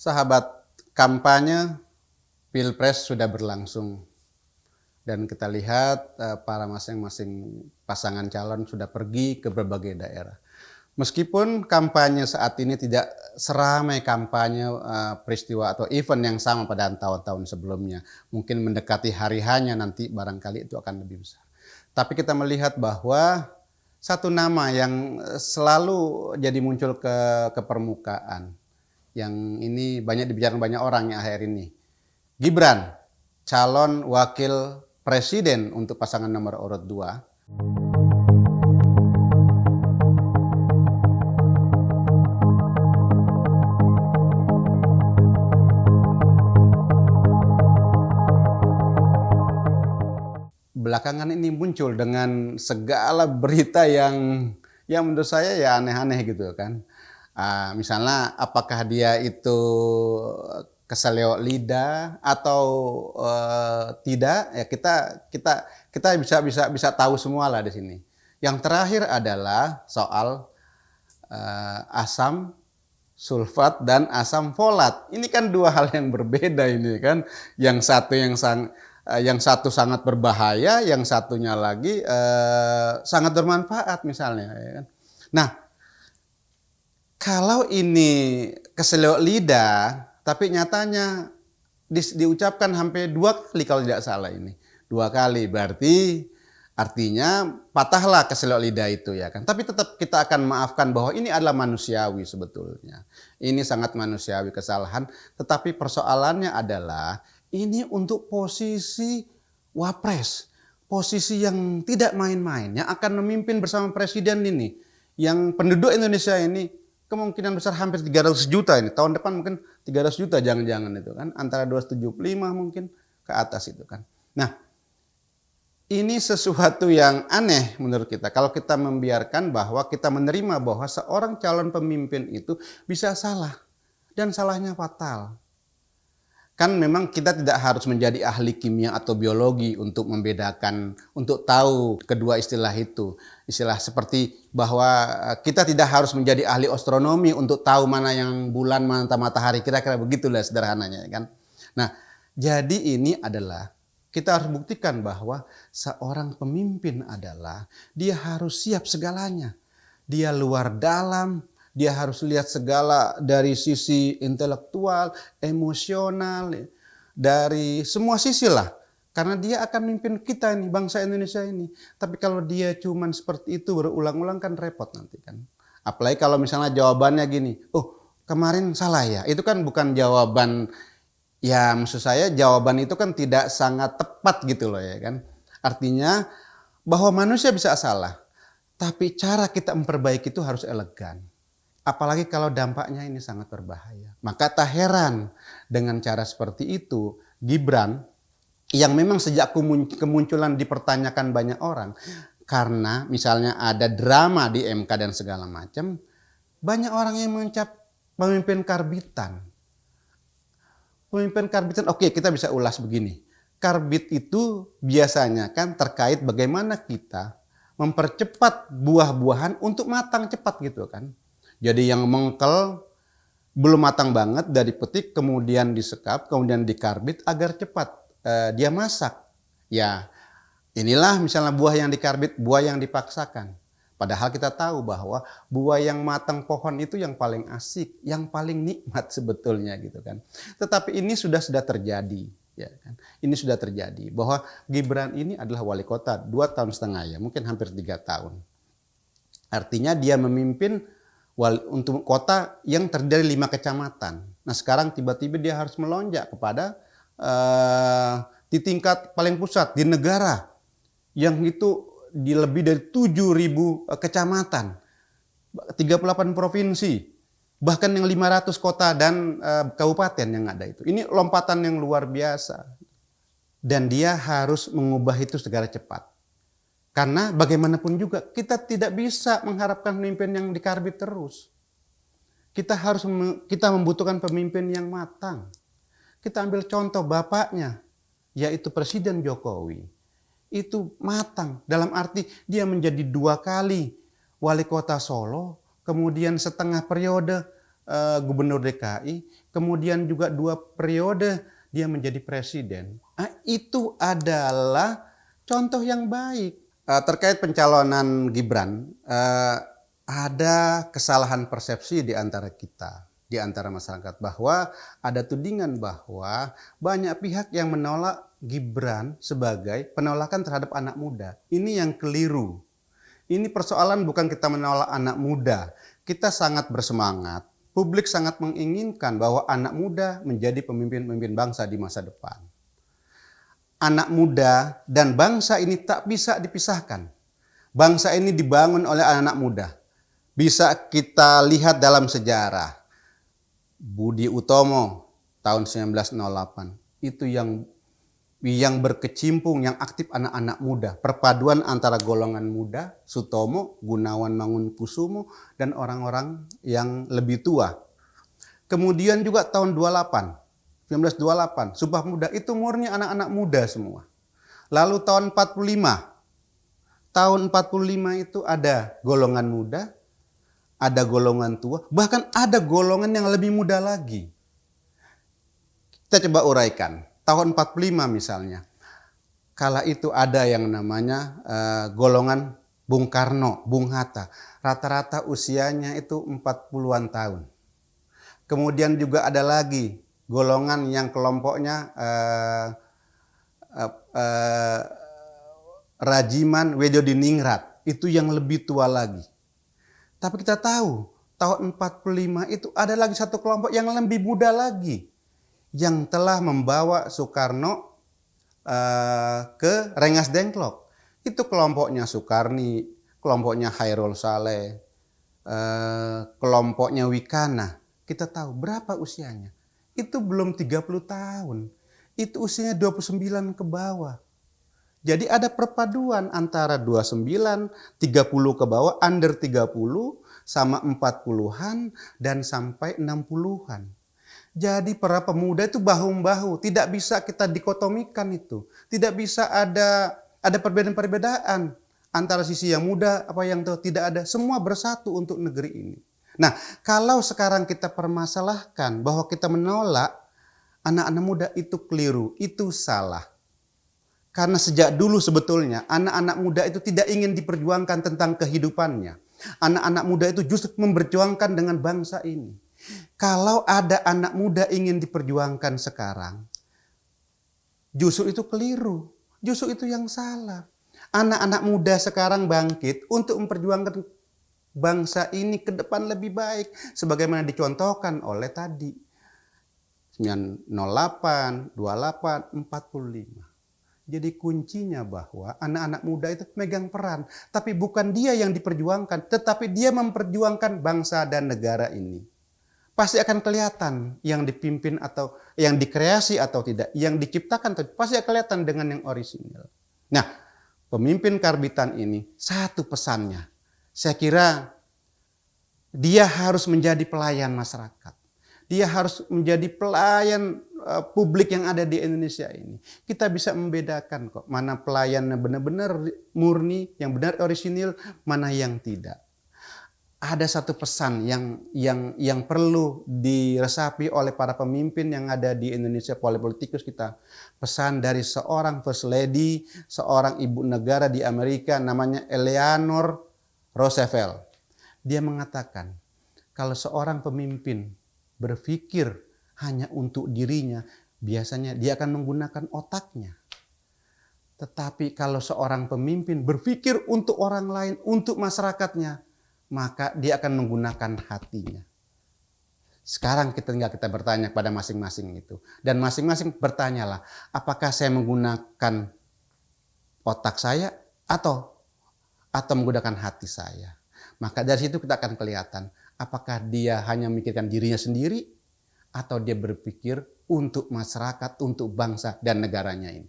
Sahabat, kampanye Pilpres sudah berlangsung dan kita lihat para masing-masing pasangan calon sudah pergi ke berbagai daerah. Meskipun kampanye saat ini tidak seramai kampanye peristiwa atau event yang sama pada tahun-tahun sebelumnya. Mungkin mendekati hari hanya nanti barangkali itu akan lebih besar. Tapi kita melihat bahwa satu nama yang selalu jadi muncul ke permukaan, yang ini banyak dibicarakan banyak orang yang akhir ini. Gibran, calon wakil presiden untuk pasangan nomor urut 2. Belakangan ini muncul dengan segala berita yang menurut saya ya aneh-aneh gitu kan. Misalnya apakah dia itu keseleo lidah atau tidak, ya kita bisa tahu semua lah di sini. Yang terakhir adalah soal asam sulfat dan asam folat. Ini kan dua hal yang berbeda ini kan. Yang satu sangat berbahaya, yang satunya lagi sangat bermanfaat misalnya. Ya kan? Nah, kalau ini keseleo lidah, tapi nyatanya diucapkan hampir 2 kali kalau tidak salah ini. 2 kali, berarti artinya patahlah keseleo lidah itu ya kan. Tapi tetap kita akan maafkan bahwa ini adalah manusiawi sebetulnya. Ini sangat manusiawi kesalahan, tetapi persoalannya adalah ini untuk posisi wapres, posisi yang tidak main-main, yang akan memimpin bersama presiden ini, yang penduduk Indonesia ini kemungkinan besar hampir 300 juta ini, tahun depan mungkin 300 juta jangan-jangan itu kan, antara 275 mungkin ke atas itu kan. Nah, ini sesuatu yang aneh menurut kita, kalau kita membiarkan bahwa kita menerima bahwa seorang calon pemimpin itu bisa salah, dan salahnya fatal. Kan memang kita tidak harus menjadi ahli kimia atau biologi untuk membedakan, untuk tahu kedua istilah itu. Istilah seperti bahwa kita tidak harus menjadi ahli astronomi untuk tahu mana yang bulan, mana matahari, kira-kira begitulah sederhananya kan. Nah, jadi ini adalah kita harus buktikan bahwa seorang pemimpin adalah dia harus siap segalanya. Dia luar dalam, dia harus lihat segala dari sisi intelektual, emosional, dari semua sisi lah. Karena dia akan memimpin kita ini, bangsa Indonesia ini. Tapi kalau dia cuman seperti itu berulang-ulang kan repot nanti kan. Apalagi kalau misalnya jawabannya gini, oh kemarin salah ya. Itu kan bukan jawaban, ya maksud saya jawaban itu kan tidak sangat tepat gitu loh ya kan. Artinya bahwa manusia bisa salah. Tapi cara kita memperbaiki itu harus elegan. Apalagi kalau dampaknya ini sangat berbahaya. Maka tak heran dengan cara seperti itu, Gibran yang memang sejak kemunculan dipertanyakan banyak orang. Karena misalnya ada drama di MK dan segala macam, banyak orang yang mengucap pemimpin karbitan. Pemimpin karbitan, oke kita bisa ulas begini. Karbit itu biasanya kan terkait bagaimana kita mempercepat buah-buahan untuk matang cepat gitu kan. Jadi yang mengkel belum matang banget dari petik kemudian disekap, kemudian dikarbit agar cepat dia masak. Ya inilah misalnya buah yang dikarbit, buah yang dipaksakan. Padahal kita tahu bahwa buah yang matang pohon itu yang paling asik, yang paling nikmat sebetulnya gitu kan. Tetapi ini sudah terjadi. Ya kan? Ini sudah terjadi bahwa Gibran ini adalah wali kota 2,5 tahun ya, mungkin hampir 3 tahun. Artinya dia memimpin untuk kota yang terdiri 5 kecamatan. Nah sekarang tiba-tiba dia harus melonjak kepada di tingkat paling pusat di negara yang itu di lebih dari 7.000 kecamatan, 38 provinsi, bahkan yang 500 kota dan kabupaten yang ada itu. Ini lompatan yang luar biasa. Dan dia harus mengubah itu segera cepat. Karena bagaimanapun juga kita tidak bisa mengharapkan pemimpin yang dikarbit terus. Kita membutuhkan pemimpin yang matang. Kita ambil contoh bapaknya, yaitu Presiden Jokowi. Itu matang dalam arti dia menjadi 2 kali wali kota Solo, kemudian setengah periode gubernur DKI, kemudian juga 2 periode dia menjadi presiden. Nah, itu adalah contoh yang baik. Terkait pencalonan Gibran, ada kesalahan persepsi di antara kita, di antara masyarakat, bahwa ada tudingan bahwa banyak pihak yang menolak Gibran sebagai penolakan terhadap anak muda. Ini yang keliru. Ini persoalan bukan kita menolak anak muda. Kita sangat bersemangat. Publik sangat menginginkan bahwa anak muda menjadi pemimpin-pemimpin bangsa di masa depan. Anak muda dan bangsa ini tak bisa dipisahkan. Bangsa ini dibangun oleh anak muda. Bisa kita lihat dalam sejarah. Budi Utomo tahun 1908 itu yang berkecimpung, yang aktif anak-anak muda. Perpaduan antara golongan muda, Sutomo, Gunawan Mangunkusumo, dan orang-orang yang lebih tua. Kemudian juga tahun 1928, Sumpah Pemuda, itu murni anak-anak muda semua. Lalu tahun 45 itu ada golongan muda, ada golongan tua, bahkan ada golongan yang lebih muda lagi. Kita coba uraikan. Tahun 45 misalnya, kala itu ada yang namanya golongan Bung Karno, Bung Hatta. Rata-rata usianya itu 40-an tahun. Kemudian juga ada lagi golongan yang kelompoknya Rajiman Wedodiningrat. Itu yang lebih tua lagi. Tapi kita tahu, tahun 45 itu ada lagi satu kelompok yang lebih muda lagi, yang telah membawa Soekarno ke Rengas Dengklok. Itu kelompoknya Soekarni, kelompoknya Hairul Saleh, kelompoknya Wikana. Kita tahu berapa usianya. Itu belum 30 tahun. Itu usianya 29 ke bawah. Jadi ada perpaduan antara 29, 30 ke bawah, under 30, sama 40-an, dan sampai 60-an. Jadi para pemuda itu bahu-bahu, tidak bisa kita dikotomikan itu. Tidak bisa ada perbedaan-perbedaan antara sisi yang muda apa yang tua, tidak ada. Semua bersatu untuk negeri ini. Nah, kalau sekarang kita permasalahkan bahwa kita menolak anak-anak muda, itu keliru, itu salah. Karena sejak dulu sebetulnya anak-anak muda itu tidak ingin diperjuangkan tentang kehidupannya. Anak-anak muda itu justru memperjuangkan dengan bangsa ini. Kalau ada anak muda ingin diperjuangkan sekarang, justru itu keliru. Justru itu yang salah. Anak-anak muda sekarang bangkit untuk memperjuangkan bangsa ini ke depan lebih baik. Sebagaimana dicontohkan oleh tadi. 08, 28, 45. Jadi kuncinya bahwa anak-anak muda itu megang peran. Tapi bukan dia yang diperjuangkan, tetapi dia memperjuangkan bangsa dan negara ini. Pasti akan kelihatan yang dipimpin atau yang dikreasi atau tidak, yang diciptakan pasti akan kelihatan dengan yang orisinil. Nah, pemimpin karbitan ini satu pesannya. Saya kira dia harus menjadi pelayan masyarakat. Dia harus menjadi pelayan publik yang ada di Indonesia ini. Kita bisa membedakan kok mana pelayan benar-benar murni, yang benar orisinil, mana yang tidak. Ada satu pesan yang perlu diresapi oleh para pemimpin yang ada di Indonesia, politikus kita. Pesan dari seorang first lady, seorang ibu negara di Amerika namanya Eleanor Roosevelt. Dia mengatakan, kalau seorang pemimpin berpikir hanya untuk dirinya, biasanya dia akan menggunakan otaknya. Tetapi kalau seorang pemimpin berpikir untuk orang lain, untuk masyarakatnya, maka dia akan menggunakan hatinya. Sekarang tinggal kita bertanya kepada masing-masing itu. Dan masing-masing bertanyalah, apakah saya menggunakan otak saya atau menggunakan hati saya. Maka dari situ kita akan kelihatan, apakah dia hanya memikirkan dirinya sendiri atau dia berpikir untuk masyarakat, untuk bangsa dan negaranya ini.